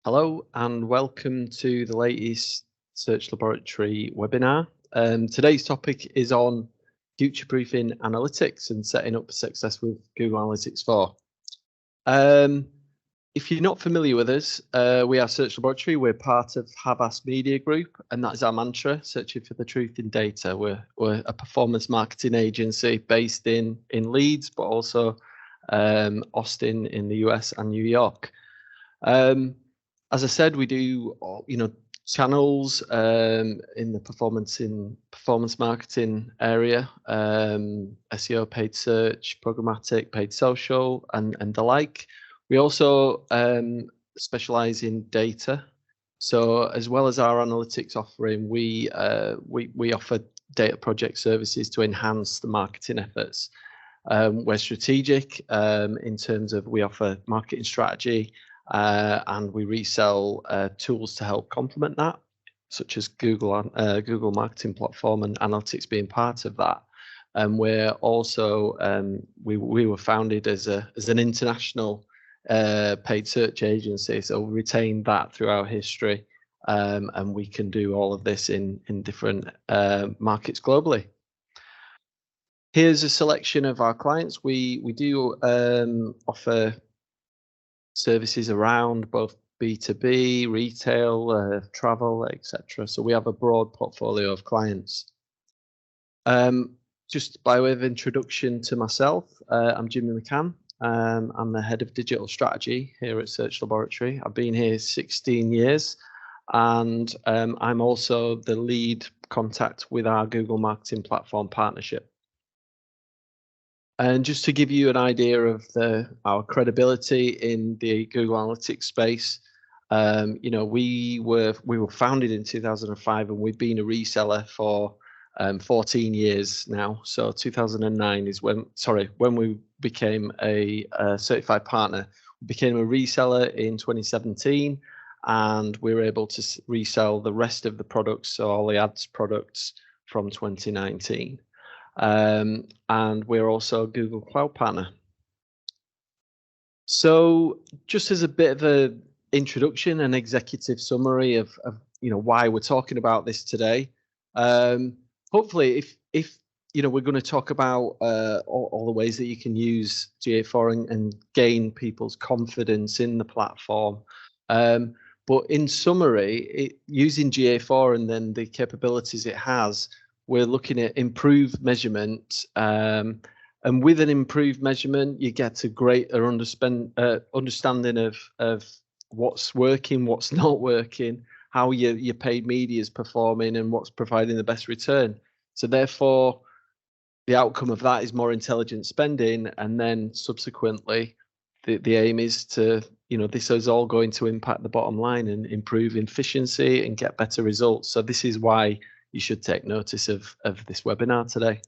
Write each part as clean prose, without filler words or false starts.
Hello and welcome to the latest Search Laboratory webinar. Today's topic is on future-proofing analytics and setting up for success with Google Analytics 4. If you're not familiar with us, we are Search Laboratory. We're part of Havas Media Group, and that is our mantra, searching for the truth in data. We're a performance marketing agency based in Leeds, but also Austin in the US and New York. As I said, we do, channels in the performance marketing area, SEO, paid search, programmatic, paid social, and the like. We also specialize in data. So as well as our analytics offering, we offer data project services to enhance the marketing efforts. We're strategic in terms of we offer marketing strategy. And we resell tools to help complement that, such as Google Marketing Platform and analytics being part of that. And we're also we were founded as an international paid search agency, so we retain that through our history, and we can do all of this in different markets globally. Here's a selection of our clients. We do offer services around both B2B, retail, travel, etc. So we have a broad portfolio of clients. Just by way of introduction to myself, I'm Jimmy McCann. I'm the head of digital strategy here at Search Laboratory. I've been here 16 years, and I'm also the lead contact with our Google Marketing Platform partnership. And just to give you an idea of our credibility in the Google Analytics space, we were founded in 2005, and we've been a reseller for 14 years now. So 2009 is when we became a certified partner. We became a reseller in 2017, and we were able to resell the rest of the products, so all the ads products, from 2019. And we're also a Google Cloud partner. So just as a bit of an introduction and executive summary of why we're talking about this today, hopefully if we're going to talk about all the ways that you can use GA4 and gain people's confidence in the platform. But in summary, using GA4 and then the capabilities it has, we're looking at improved measurement, and with an improved measurement, you get a greater understanding of what's working, what's not working, how your paid media is performing, and what's providing the best return. So therefore, the outcome of that is more intelligent spending, and then subsequently, the aim is to, this is all going to impact the bottom line and improve efficiency and get better results. So this is why you should take notice of this webinar today.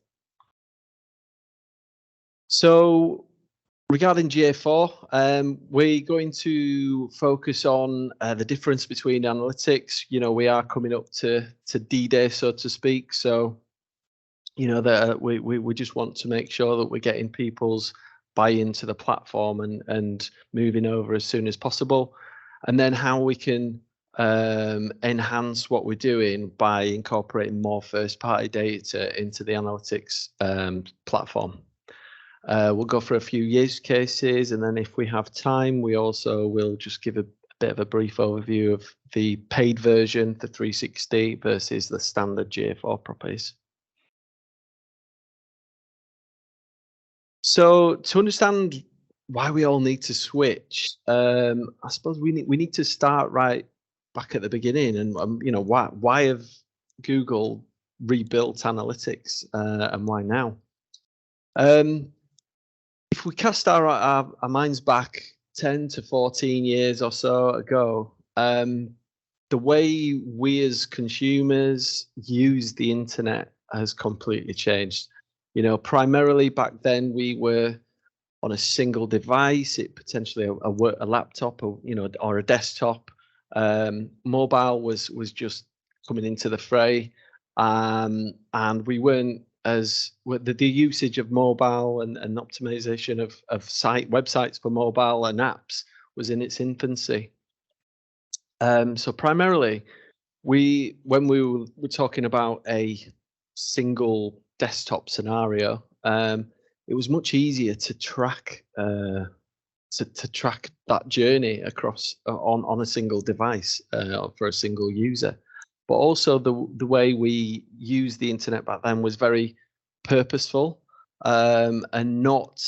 So regarding GA4, we're going to focus on the difference between analytics. We are coming up to D-Day, so to speak. So, that we just want to make sure that we're getting people's buy-in to the platform and moving over as soon as possible. And then how we can enhance what we're doing by incorporating more first-party data into the analytics platform. We'll go for a few use cases, and then if we have time, we also will just give a bit of a brief overview of the paid version, the 360 versus the standard GA4 properties. So to understand why we all need to switch, I suppose we need to start right back at the beginning, and why have Google rebuilt analytics, and why now? If we cast our minds back 10 to 14 years or so ago, the way we as consumers use the internet has completely changed. Primarily back then we were on a single device, it potentially a laptop or a desktop. Mobile was just coming into the fray, and we weren't as the usage of mobile and optimization of websites for mobile and apps was in its infancy. So primarily, when we were talking about a single desktop scenario, it was much easier to track to track that journey across on a single device for a single user. But also the way we used the internet back then was very purposeful, and not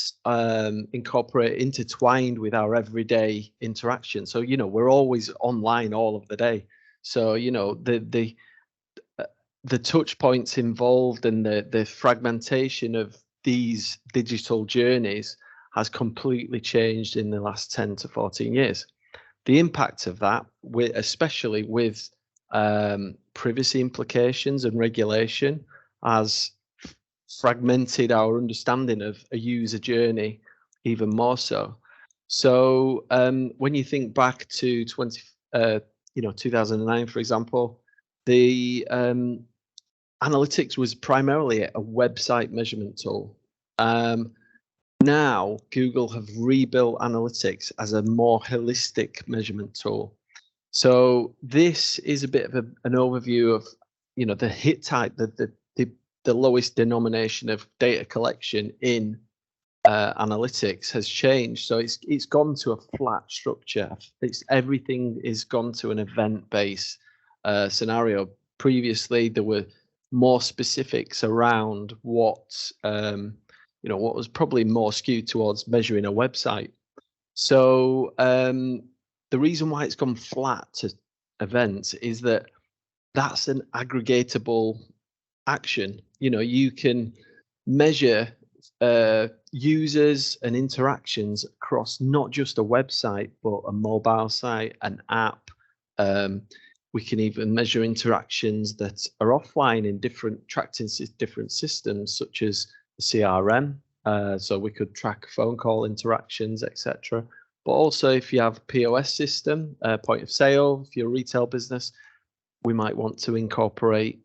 intertwined with our everyday interaction. So we're always online all of the day. So the touch points involved and the fragmentation of these digital journeys has completely changed in the last 10 to 14 years. The impact of that, especially with privacy implications and regulation, has fragmented our understanding of a user journey even more so. So when you think back to 2009, for example, the analytics was primarily a website measurement tool. Now Google have rebuilt analytics as a more holistic measurement tool. So this is a bit of an overview of the hit type, the lowest denomination of data collection in analytics has changed. So it's gone to a flat structure. Everything is gone to an event-based scenario. Previously, there were more specifics around what what was probably more skewed towards measuring a website. So the reason why it's gone flat to events is that that's an aggregatable action. You can measure users and interactions across not just a website, but a mobile site, an app. We can even measure interactions that are offline in different systems, such as the CRM. So we could track phone call interactions, etc. But also, if you have a POS system, point of sale, if you're a retail business, we might want to incorporate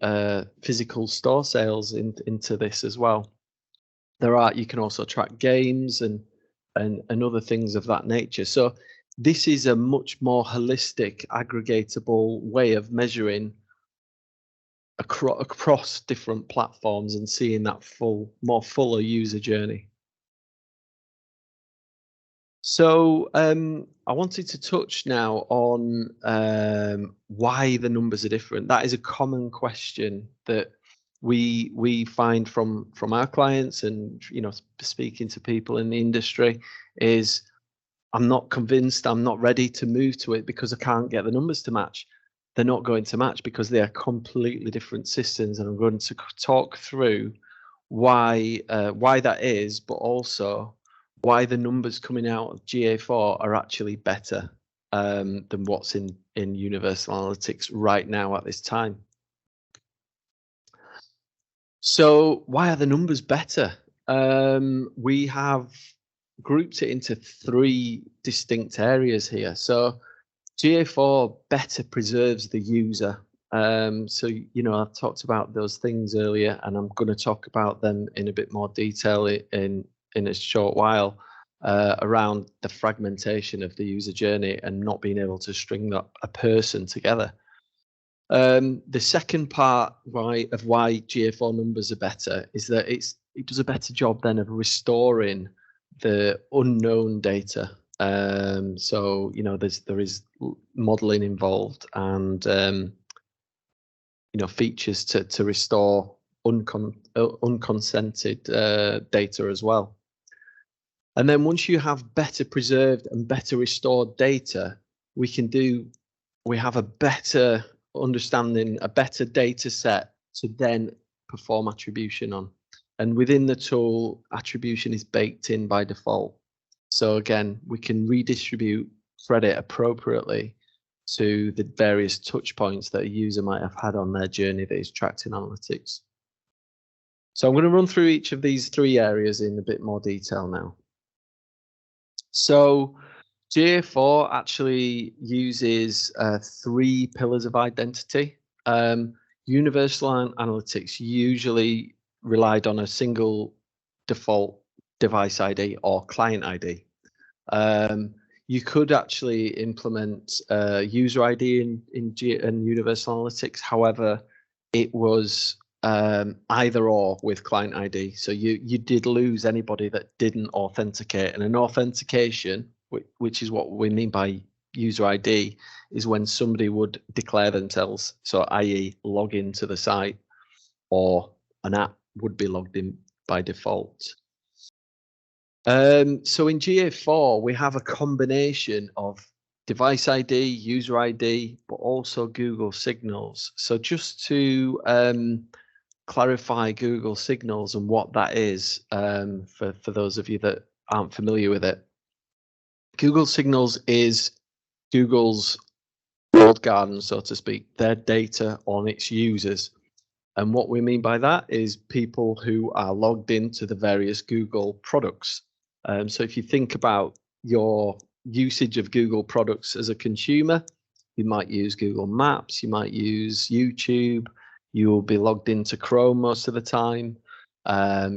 physical store sales into this as well. You can also track games and other things of that nature. So this is a much more holistic, aggregatable way of measuring across different platforms and seeing that fuller user journey. So I wanted to touch now on why the numbers are different. That is a common question that we find from our clients, and speaking to people in the industry, is I'm not convinced, I'm not ready to move to it because I can't get the numbers to match. They're not going to match because they are completely different systems, and I'm going to talk through why that is, but also why the numbers coming out of GA4 are actually better than what's in Universal Analytics right now at this time. So why are the numbers better? We have grouped it into three distinct areas here. So GA4 better preserves the user. So I've talked about those things earlier, and I'm going to talk about them in a bit more detail in a short while, around the fragmentation of the user journey and not being able to string a person together. The second part why GA4 numbers are better is that it does a better job then of restoring the unknown data. So there is modeling involved and features to restore unconsented data as well. And then once you have better preserved and better restored data, we have a better understanding, a better data set to then perform attribution on. And within the tool, attribution is baked in by default. So again, we can redistribute credit appropriately to the various touch points that a user might have had on their journey that is tracked in analytics. So I'm going to run through each of these three areas in a bit more detail now. So GA4 actually uses three pillars of identity. Universal Analytics usually relied on a single default device ID or client ID. You could actually implement user ID in Universal Analytics. However, it was either or with client ID. So you did lose anybody that didn't authenticate. And an authentication, which is what we mean by user ID, is when somebody would declare themselves. So i.e. log into the site, or an app would be logged in by default. So in GA4, we have a combination of device ID, user ID, but also Google Signals. So just to clarify Google Signals and what that is, for those of you that aren't familiar with it, Google Signals is Google's walled garden, so to speak, their data on its users. And what we mean by that is people who are logged into the various Google products. So if you think about your usage of Google products as a consumer, you might use Google Maps, you might use YouTube, you'll be logged into Chrome most of the time,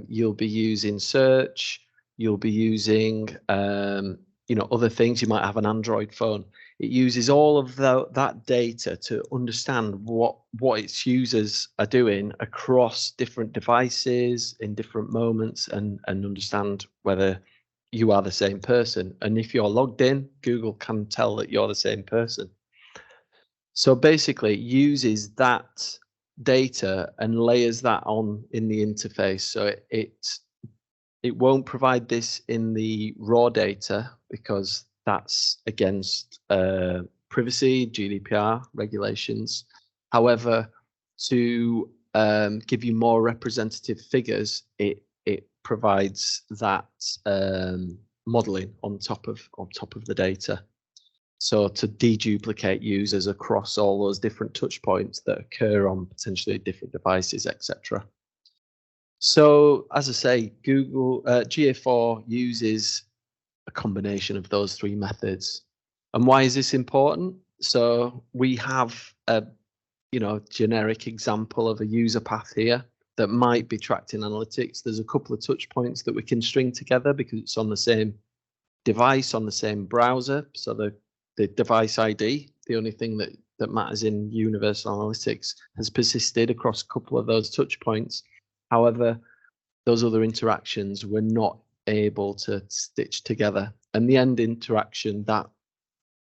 you'll be using search, you'll be using other things. You might have an Android phone. It uses all of that data to understand what its users are doing across different devices in different moments, and understand whether you are the same person. And if you're logged in, Google can tell that you're the same person. So basically, it uses that data and layers that on in the interface. So it won't provide this in the raw data, because that's against privacy, GDPR regulations. However, to give you more representative figures, it provides that modeling on top of the data. So to deduplicate users across all those different touch points that occur on potentially different devices, etc. So as I say, Google GA4 uses a combination of those three methods. And why is this important? So we have a generic example of a user path here that might be tracked in analytics. There's a couple of touch points that we can string together because it's on the same device, on the same browser. So the device ID, the only thing that matters in Universal Analytics, has persisted across a couple of those touch points. However, those other interactions were not able to stitch together, and the end interaction, that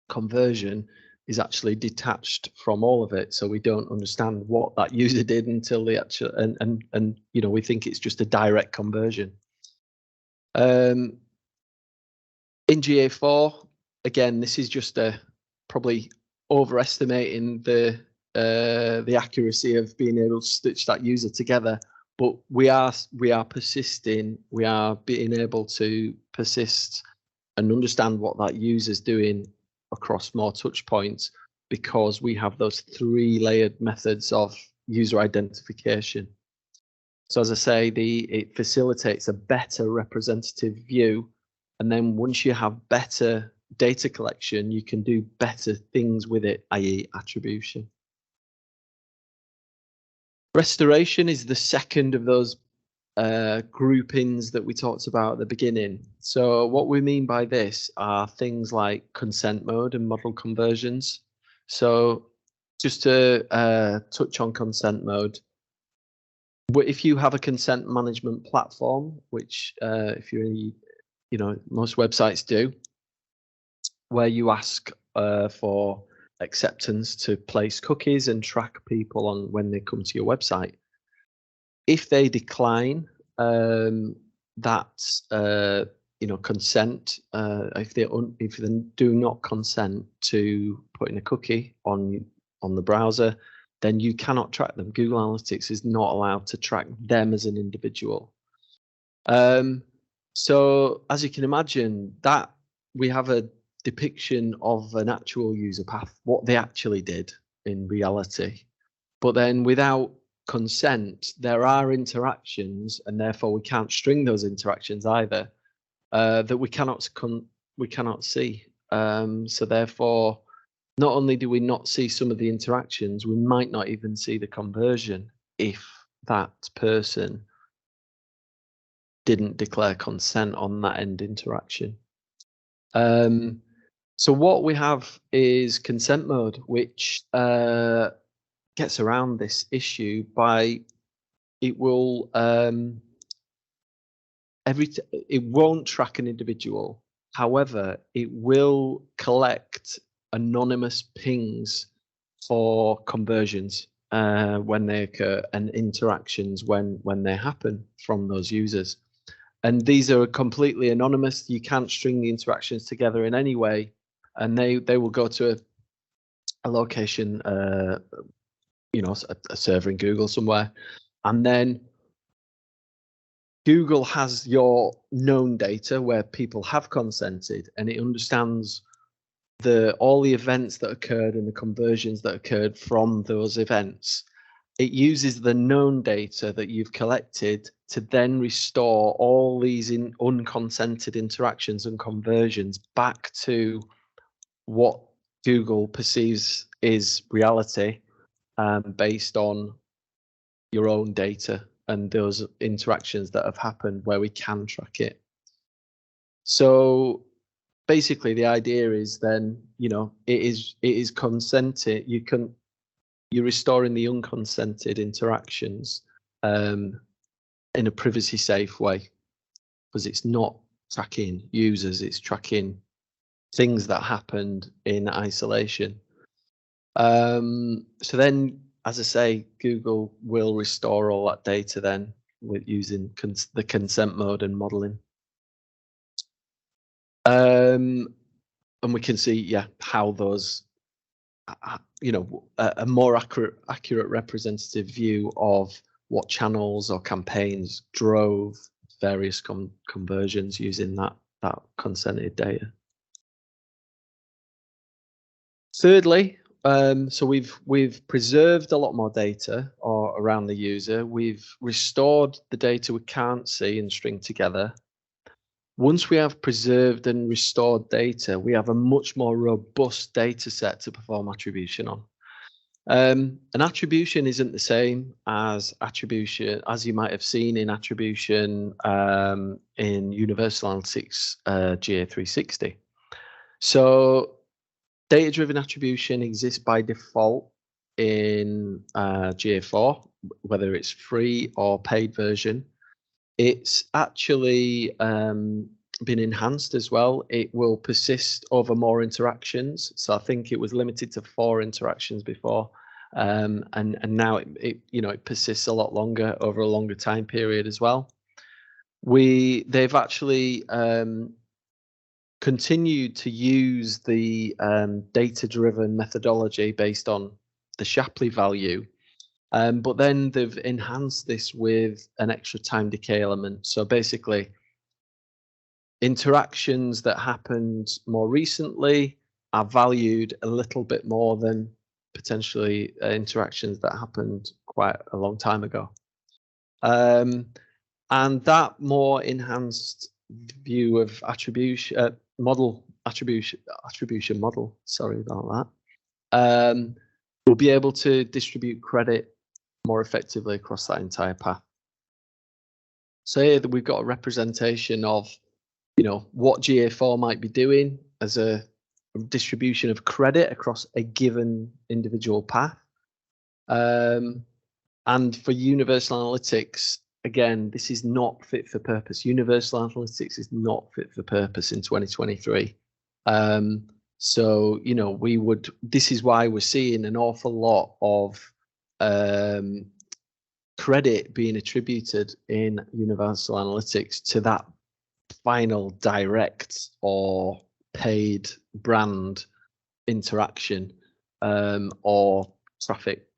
conversion, is actually detached from all of it. So we don't understand what that user did until the actual, and we think it's just a direct conversion. In GA4, again, this is just probably overestimating the accuracy of being able to stitch that user together. But we are persisting. We are being able to persist and understand what that user's doing across more touch points, because we have those three layered methods of user identification. So as I say, it facilitates a better representative view. And then once you have better data collection, you can do better things with it, i.e. attribution. Restoration is the second of those groupings that we talked about at the beginning. So what we mean by this are things like consent mode and model conversions. So just to touch on consent mode, if you have a consent management platform, which if you're in, most websites do, where you ask for acceptance to place cookies and track people on when they come to your website. If they decline that consent, if they do not consent to putting a cookie on the browser, then you cannot track them. Google Analytics is not allowed to track them as an individual. So as you can imagine, that we have a depiction of an actual user path, what they actually did in reality. But then without consent, there are interactions, and therefore we can't string those interactions either, that we cannot see. So therefore, not only do we not see some of the interactions, we might not even see the conversion if that person didn't declare consent on that end interaction. So what we have is consent mode, which gets around this issue by it will it won't track an individual. However, it will collect anonymous pings for conversions when they occur and interactions when they happen from those users. And these are completely anonymous. You can't string the interactions together in any way, and they will go to a location, you know, a server in Google somewhere, and then Google has your known data where people have consented, and it understands all the events that occurred and the conversions that occurred from those events. It uses the known data that you've collected to then restore all these unconsented interactions and conversions back to what Google perceives is reality, based on your own data and those interactions that have happened where we can track it. So basically the idea is then, you know, it is consented. You're restoring the unconsented interactions in a privacy safe way, because it's not tracking users, it's tracking things that happened in isolation. So then, as I say, Google will restore all that data then with using the consent mode and modeling. And we can see, yeah, how those, you know, a more accurate representative view of what channels or campaigns drove various conversions using that consented data. Thirdly, so we've preserved a lot more data around the user. We've restored the data we can't see and string together. Once we have preserved and restored data, we have a much more robust data set to perform attribution on. An attribution isn't the same as attribution, as you might have seen in attribution in Universal Analytics GA360. So data-driven attribution exists by default in GA4, whether it's free or paid version. It's actually been enhanced as well. It will persist over more interactions. So I think it was limited to 4 interactions before, and now it persists a lot longer over a longer time period as well. They've actually continued to use the data-driven methodology based on the Shapley value. But then they've enhanced this with an extra time decay element. So basically, interactions that happened more recently are valued a little bit more than potentially interactions that happened quite a long time ago. And that more enhanced view of attribution model, sorry about that, we'll be able to distribute credit more effectively across that entire path. So here we've got a representation of, you know, what GA4 might be doing as a distribution of credit across a given individual path. And for Universal Analytics, again, this is not fit for purpose. Universal Analytics is not fit for purpose in 2023. So, you know, this is why we're seeing an awful lot of credit being attributed in Universal Analytics to that final direct or paid brand interaction, or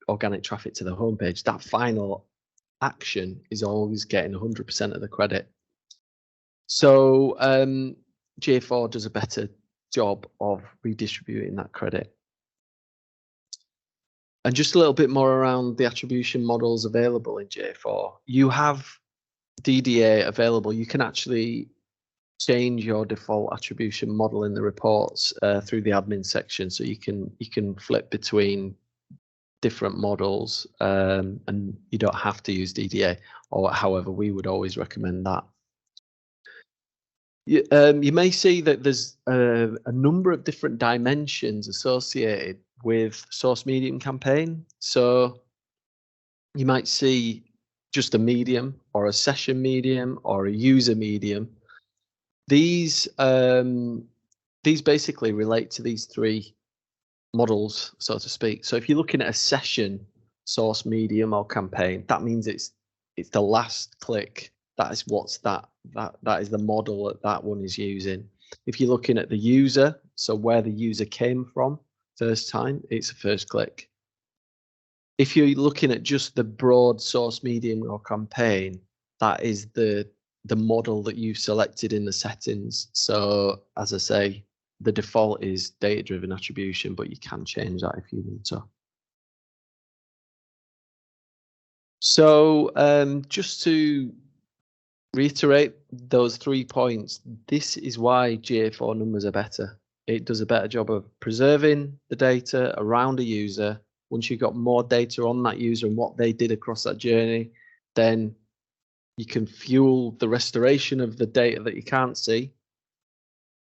organic traffic to the homepage. That final action is always getting 100% of the credit. So GA4 does a better job of redistributing that credit. And just a little bit more around the attribution models available in GA4. You have DDA available. You can actually change your default attribution model in the reports through the admin section, so you can flip between different models, and you don't have to use DDA, or however we would always recommend that. You may see that there's a number of different dimensions associated with source medium campaign. So you might see just a medium or a session medium or a user medium. These basically relate to these three models, so to speak. So if you're looking at a session source medium or campaign, that means it's the last click. That is that is the model that one is using. If you're looking at the user, so where the user came from first time, it's a first click. If you're looking at just the broad source medium or campaign, that is the model that you've selected in the settings. So as I say, the default is data-driven attribution, but you can change that if you need to. So just to reiterate those 3 points, this is why GA4 numbers are better. It does a better job of preserving the data around a user. Once you've got more data on that user and what they did across that journey, then you can fuel the restoration of the data that you can't see.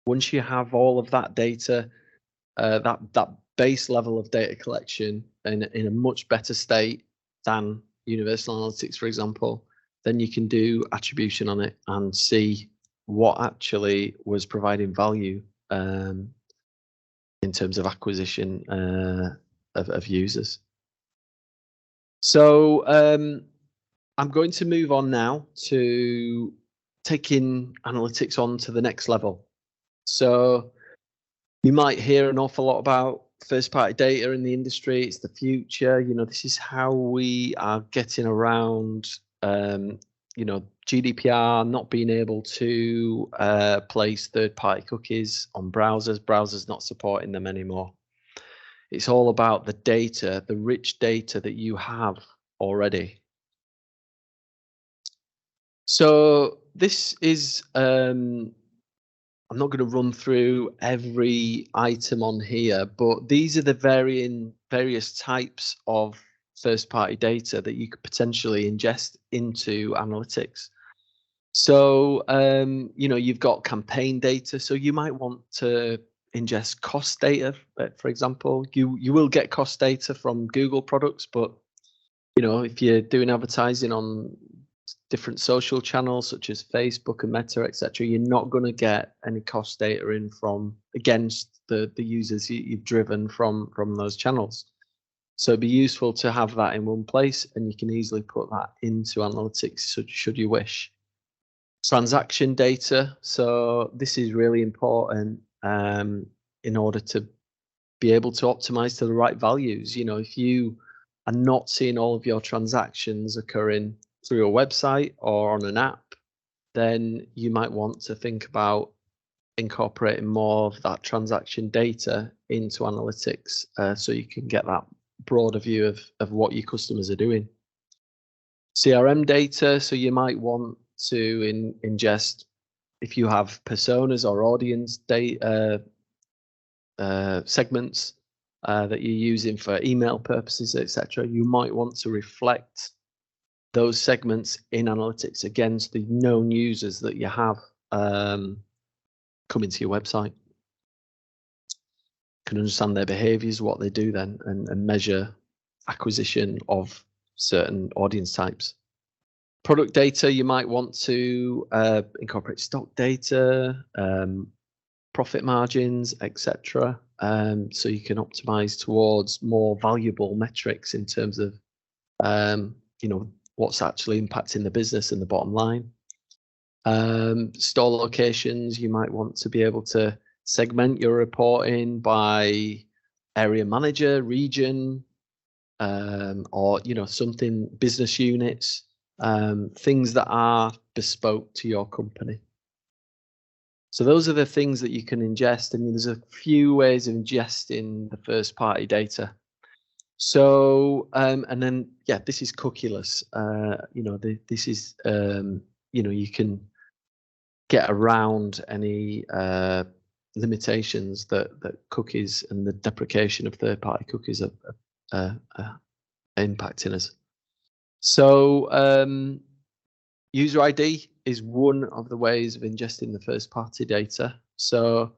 Once you have all of that data, that base level of data collection in a much better state than Universal Analytics, for example, then you can do attribution on it and see what actually was providing value in terms of acquisition of users. So I'm going to move on now to taking analytics on to the next level. So you might hear an awful lot about first-party data in the industry. It's the future. You know, this is how we are getting around, you know, GDPR, not being able to place third-party cookies on browsers not supporting them anymore. It's all about the data, the rich data that you have already. So this is, I'm not going to run through every item on here, but these are the various types of first-party data that you could potentially ingest into analytics. So, you know, you've got campaign data. So you might want to ingest cost data, for example. You will get cost data from Google products, but, you know, if you're doing advertising on different social channels such as Facebook and Meta, etc., you're not going to get any cost data in from against the users you've driven from those channels. So it'd be useful to have that in one place, and you can easily put that into analytics should you wish. Transaction data. So this is really important in order to be able to optimize to the right values. You know, if you are not seeing all of your transactions occurring through a website or on an app, then you might want to think about incorporating more of that transaction data into analytics so you can get that broader view of what your customers are doing. CRM data, so you might want to ingest, if you have personas or audience data segments that you're using for email purposes, etc., you might want to reflect those segments in analytics against the known users that you have coming to your website. You can understand their behaviors, what they do then, and measure acquisition of certain audience types. Product data, you might want to incorporate stock data, profit margins, etc. So you can optimize towards more valuable metrics in terms of, you know, what's actually impacting the business and the bottom line. Store locations, you might want to be able to segment your reporting by area manager, region, or, you know, something, business units, things that are bespoke to your company. So those are the things that you can ingest, and there's a few ways of ingesting the first party data. So, and then, yeah, this is cookieless. You know, this is, you know, you can get around any limitations that cookies and the deprecation of third-party cookies are impacting us. So, User ID is one of the ways of ingesting the first-party data. So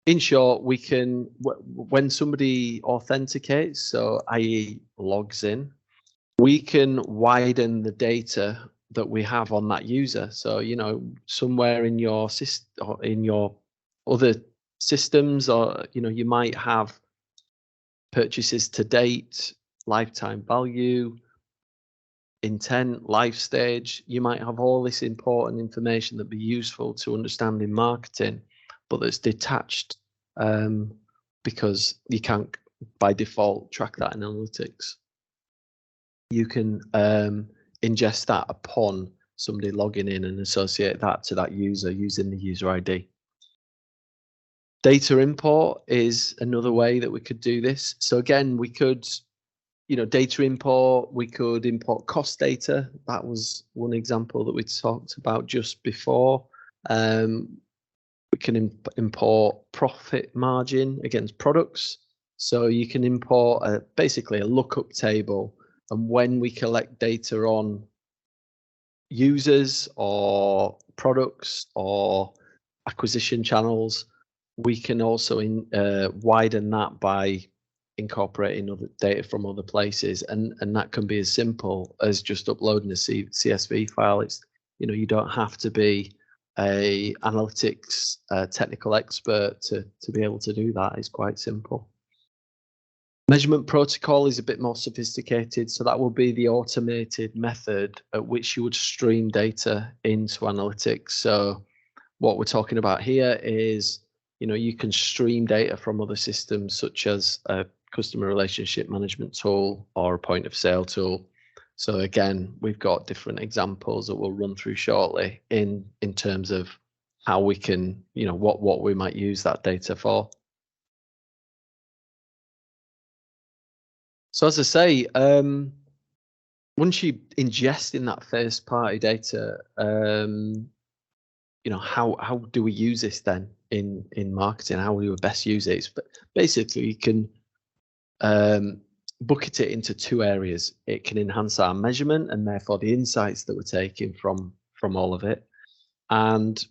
in short, we can, when somebody authenticates, so i.e. logs in, we can widen the data that we have on that user. So, you know, somewhere in your system or in your other systems, or, you know, you might have purchases to date, lifetime value, intent, life stage. You might have all this important information that'd be useful to understand in marketing, but that's detached because you can't by default track that in analytics. You can ingest that upon somebody logging in and associate that to that user using the user ID. Data import is another way that we could do this. So again, we could, you know, data import, we could import cost data. That was one example that we talked about just before. We can import profit margin against products. So you can import basically a lookup table, and when we collect data on users or products or acquisition channels, we can also widen that by incorporating other data from other places, and that can be as simple as just uploading a CSV file. It's, you know, you don't have to be a analytics technical expert to be able to do that. It's quite simple. Measurement protocol is a bit more sophisticated, so that will be the automated method at which you would stream data into analytics. So what we're talking about here is, you know, you can stream data from other systems such as a customer relationship management tool or a point of sale tool. So again, we've got different examples that we'll run through shortly in terms of how we can, you know, what we might use that data for. So as I say, once you ingest in that first party data, you know, how do we use this then in marketing? How we would best use it? But basically, you can bucket it into two areas. It can enhance our measurement and therefore the insights that we're taking from all of it. And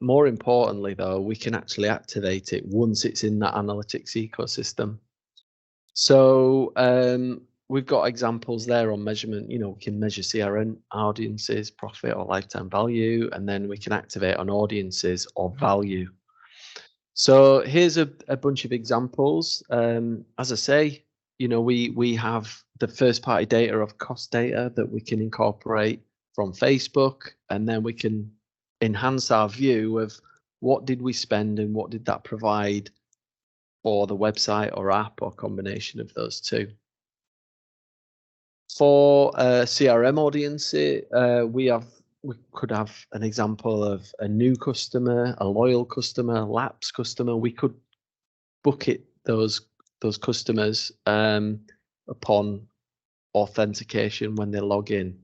more importantly, though, we can actually activate it once it's in that analytics ecosystem. So we've got examples there on measurement. You know, we can measure CRM audiences, profit or lifetime value, and then we can activate on audiences or value. So here's a bunch of examples. As I say, you know, we have the first party data of cost data that we can incorporate from Facebook, and then we can enhance our view of what did we spend and what did that provide for the website or app or combination of those two. For CRM audience, we could have an example of a new customer, a loyal customer, a lapsed customer. We could bucket those customers upon authentication when they log in.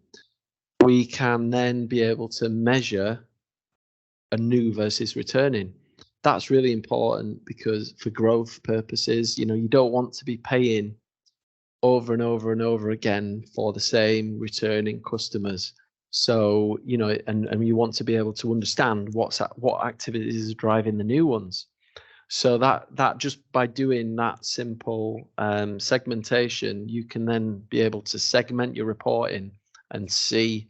We can then be able to measure a new versus returning. That's really important because for growth purposes, you know, you don't want to be paying over and over and over again for the same returning customers. So, you know, and you want to be able to understand what activities are driving the new ones. So that just by doing that simple segmentation, you can then be able to segment your reporting and see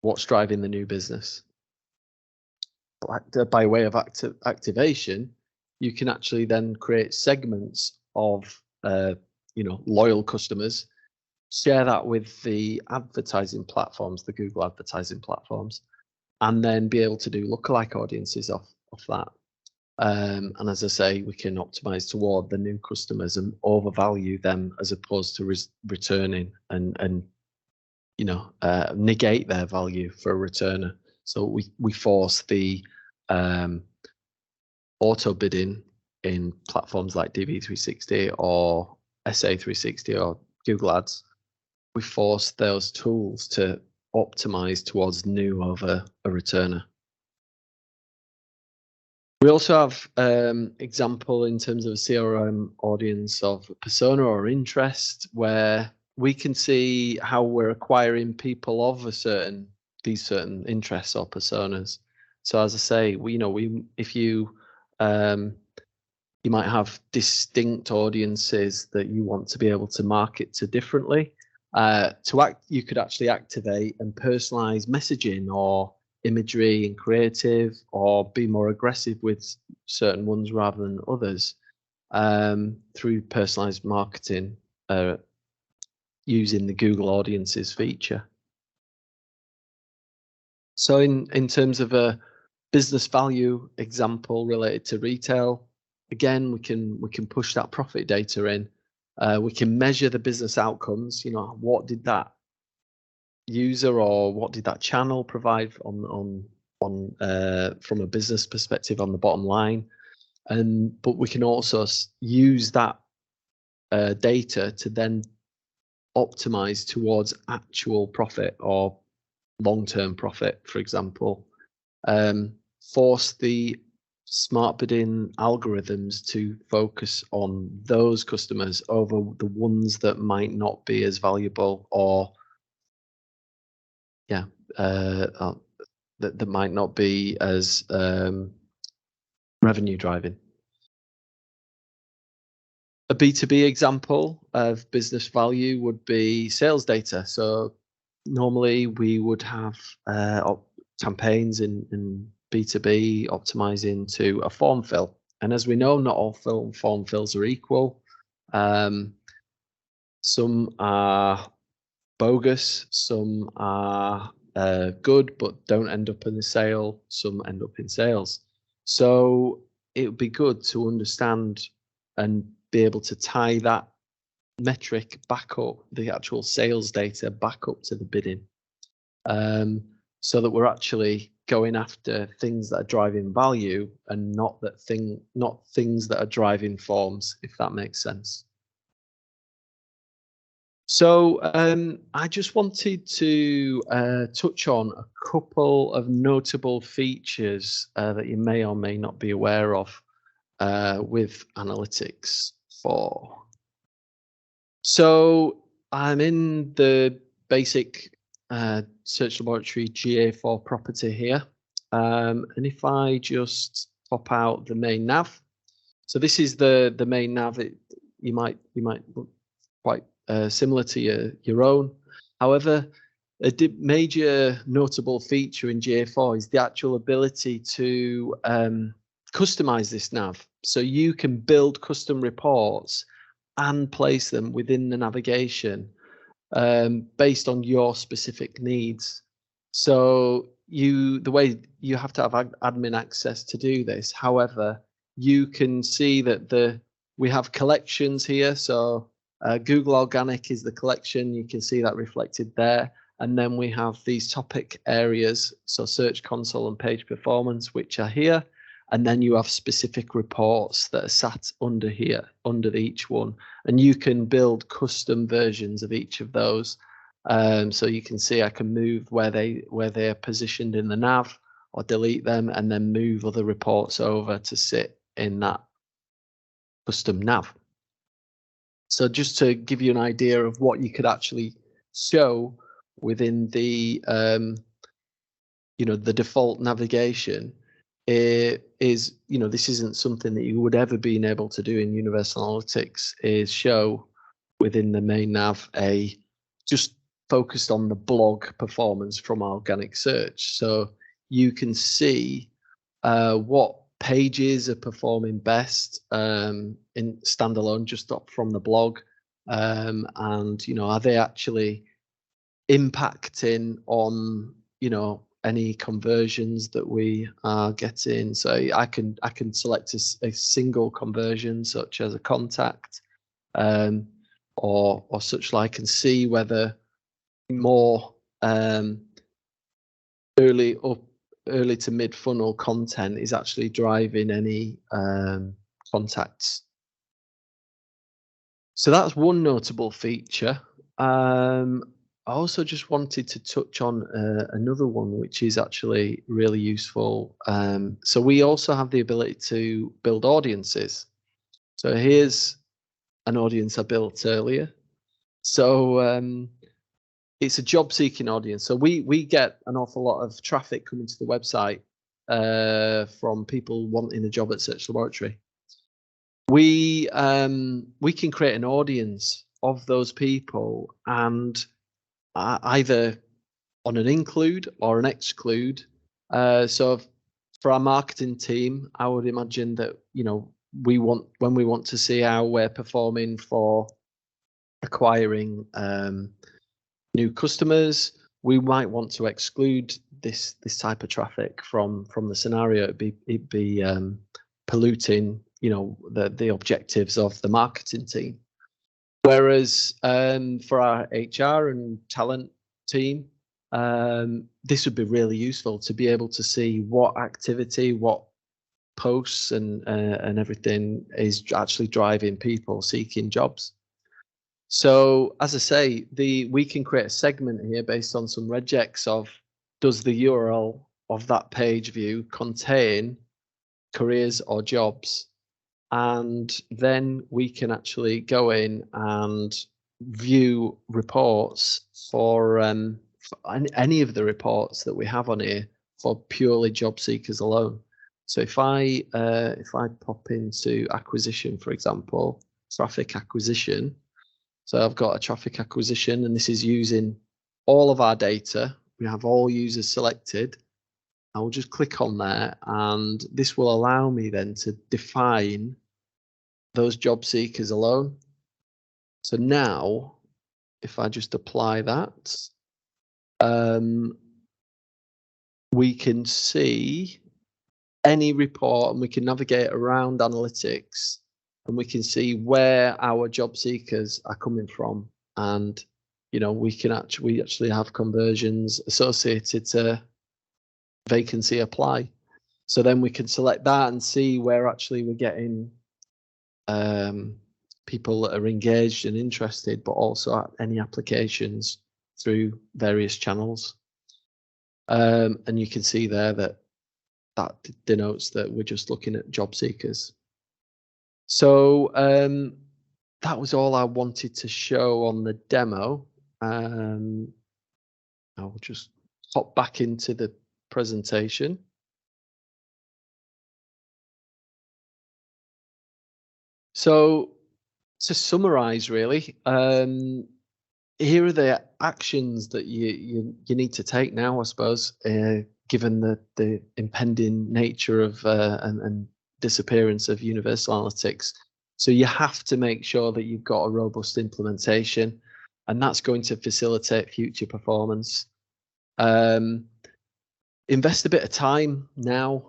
what's driving the new business. By way of activation, you can actually then create segments of you know, loyal customers, share that with the advertising platforms, the Google advertising platforms, and then be able to do lookalike audiences off that. And as I say, we can optimize toward the new customers and overvalue them as opposed to returning and you know, negate their value for a returner. So we force the auto bidding in platforms like DV360 or SA360 or Google Ads. We force those tools to optimize towards new over a returner. We also have example in terms of a CRM audience of persona or interest, where we can see how we're acquiring people of a certain these certain interests or personas. So as I say, if you you might have distinct audiences that you want to be able to market to differently. You could actually activate and personalize messaging or imagery and creative, or be more aggressive with certain ones rather than others, through personalized marketing, using the Google Audiences feature. So in terms of a business value example related to retail, again, we can push that profit data in. We can measure the business outcomes. What did that user or what did that channel provide on from a business perspective on the bottom line, but we can also use that data to then optimize towards actual profit or long-term profit, for example. Force the smart bidding algorithms to focus on those customers over the ones that might not be as valuable, or that might not be as revenue driving. A B2B example of business value would be sales data. So normally we would have campaigns in B2B optimizing to a form fill. And as we know, not all form fills are equal. Some are bogus, some are good but don't end up in the sale, some end up in sales. So it would be good to understand and be able to tie that metric back up, the actual sales data back up to the bidding, so that we're actually going after things that are driving value and not things that are driving forms, if that makes sense. So I just wanted to touch on a couple of notable features that you may or may not be aware of with Analytics 4. So I'm in the basic Search Laboratory GA4 property here, and if I just pop out the main nav, so this is the main nav. You might look quite similar to your own. However, a major notable feature in GA4 is the actual ability to customize this nav. So you can build custom reports and place them within the navigation based on your specific needs. So the way you have to have admin access to do this. However, you can see that we have collections here. So Google Organic is the collection. You can see that reflected there. And then we have these topic areas, so Search Console and Page Performance, which are here. And then you have specific reports that are sat under here, under each one. And you can build custom versions of each of those. So you can see I can move where they are positioned in the nav, or delete them, and then move other reports over to sit in that custom nav. So just to give you an idea of what you could actually show within the the default navigation, is this isn't something that you would ever been able to do in Universal Analytics, is show within the main nav just focused on the blog performance from organic search. So you can see what pages are performing best in standalone, just up from the blog, and are they actually impacting on any conversions that we are getting. So I can select a single conversion, such as a contact, or such like, and see whether more early to mid funnel content is actually driving any contacts. So that's one notable feature. I also just wanted to touch on another one, which is actually really useful. So we also have the ability to build audiences. So here's an audience I built earlier. So it's a job seeking audience. So we get an awful lot of traffic coming to the website from people wanting a job at Search Laboratory. We can create an audience of those people, and either on an include or an exclude. So for our marketing team, I would imagine that, you know, when we want to see how we're performing for acquiring new customers, we might want to exclude this type of traffic from the scenario. It'd be polluting, you know, the objectives of the marketing team. Whereas for our HR and talent team, this would be really useful to be able to see what activity, what posts and everything is actually driving people seeking jobs. So as I say, we can create a segment here based on some regex of, does the URL of that page view contain careers or jobs? And then we can actually go in and view reports for any of the reports that we have on here for purely job seekers alone. So if I pop into acquisition, for example, traffic acquisition. So I've got a traffic acquisition, and this is using all of our data. We have all users selected. I will just click on there, and this will allow me then to define those job seekers alone. So now, if I just apply that, we can see any report, and we can navigate around analytics, and we can see where our job seekers are coming from. And, you know, we actually have conversions associated to vacancy apply. So then we can select that and see where actually we're getting people that are engaged and interested, but also any applications through various channels. And you can see there that denotes that we're just looking at job seekers. So that was all I wanted to show on the demo. I'll just hop back into the presentation. So to summarize, really, here are the actions that you need to take now, I suppose, given the impending nature of and disappearance of Universal Analytics. So you have to make sure that you've got a robust implementation, and that's going to facilitate future performance. Invest a bit of time now,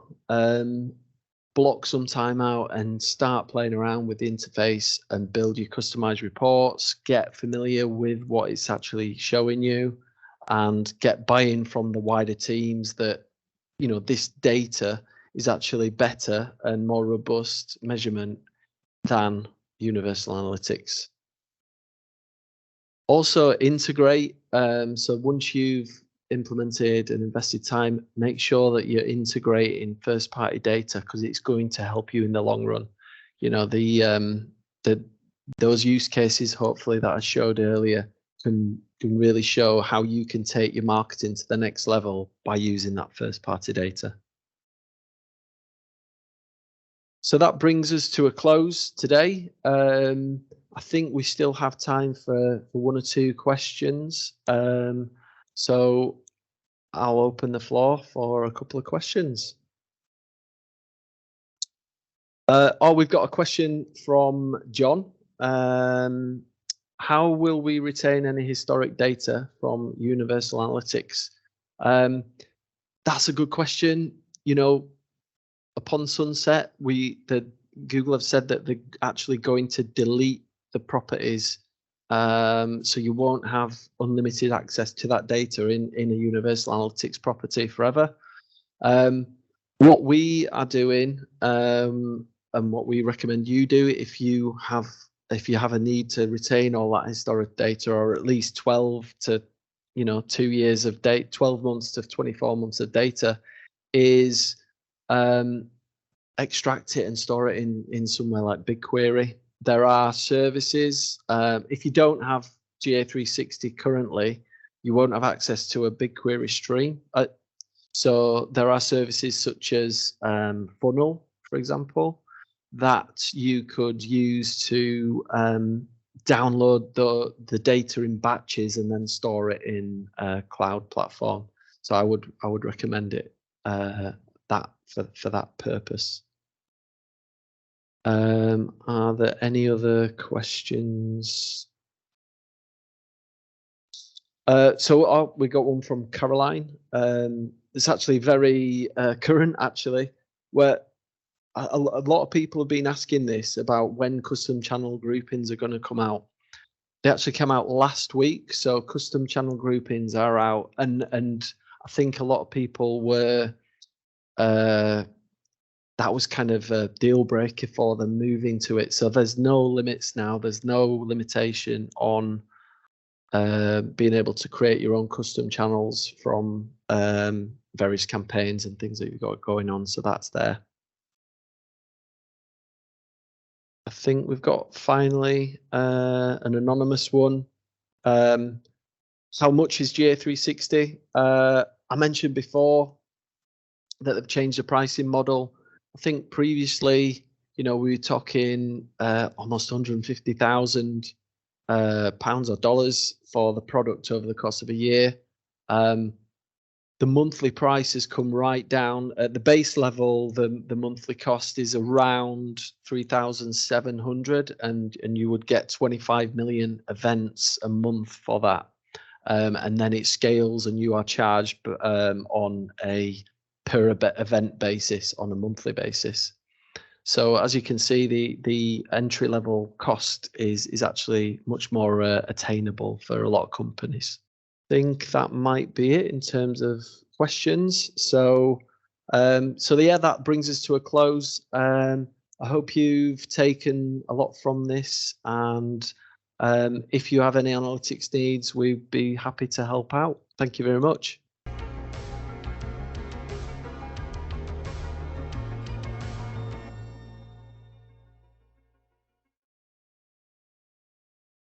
block some time out and start playing around with the interface and build your customized reports, get familiar with what it's actually showing you, and get buy-in from the wider teams that, you know, this data is actually better and more robust measurement than Universal Analytics. Also integrate. So once you've implemented and invested time, make sure that you're integrating first-party data, because it's going to help you in the long run. You know, those use cases, hopefully, that I showed earlier can really show how you can take your marketing to the next level by using that first-party data. So that brings us to a close today. I think we still have time for one or two questions. So I'll open the floor for a couple of questions. We've got a question from John. How will we retain any historic data from Universal Analytics? That's a good question. You know, upon sunset, Google have said that they're actually going to delete the properties, so you won't have unlimited access to that data in a Universal Analytics property forever. What we are doing, and what we recommend you do, if you have a need to retain all that historic data, or at least 12 to 2 years of data, 12 months to 24 months of data, is extract it and store it in somewhere like BigQuery. There are services. If you don't have GA360 currently, you won't have access to a BigQuery stream. So there are services such as Funnel, for example, that you could use to download the data in batches and then store it in a cloud platform. So I would recommend it that for that purpose. Are there any other questions? So we got one from Caroline. It's actually very current, actually, where a lot of people have been asking this about when custom channel groupings are going to come out. They actually came out last week, so custom channel groupings are out, and I think a lot of people were that was kind of a deal breaker for them moving to it. So there's no limits now. There's no limitation on being able to create your own custom channels from various campaigns and things that you've got going on. So that's there. I think we've got finally an anonymous one. How much is GA360? I mentioned before that they've changed the pricing model. I think previously, we were talking almost 150,000 pounds or dollars for the product over the course of a year. The monthly price has come right down. At the base level, the monthly cost is around 3,700, and you would get 25 million events a month for that. And then it scales, and you are charged on a per event basis on a monthly basis. So as you can see, the entry level cost is actually much more attainable for a lot of companies. I think that might be it in terms of questions. So yeah, that brings us to a close. I hope you've taken a lot from this, and if you have any analytics needs, we'd be happy to help out. Thank you very much.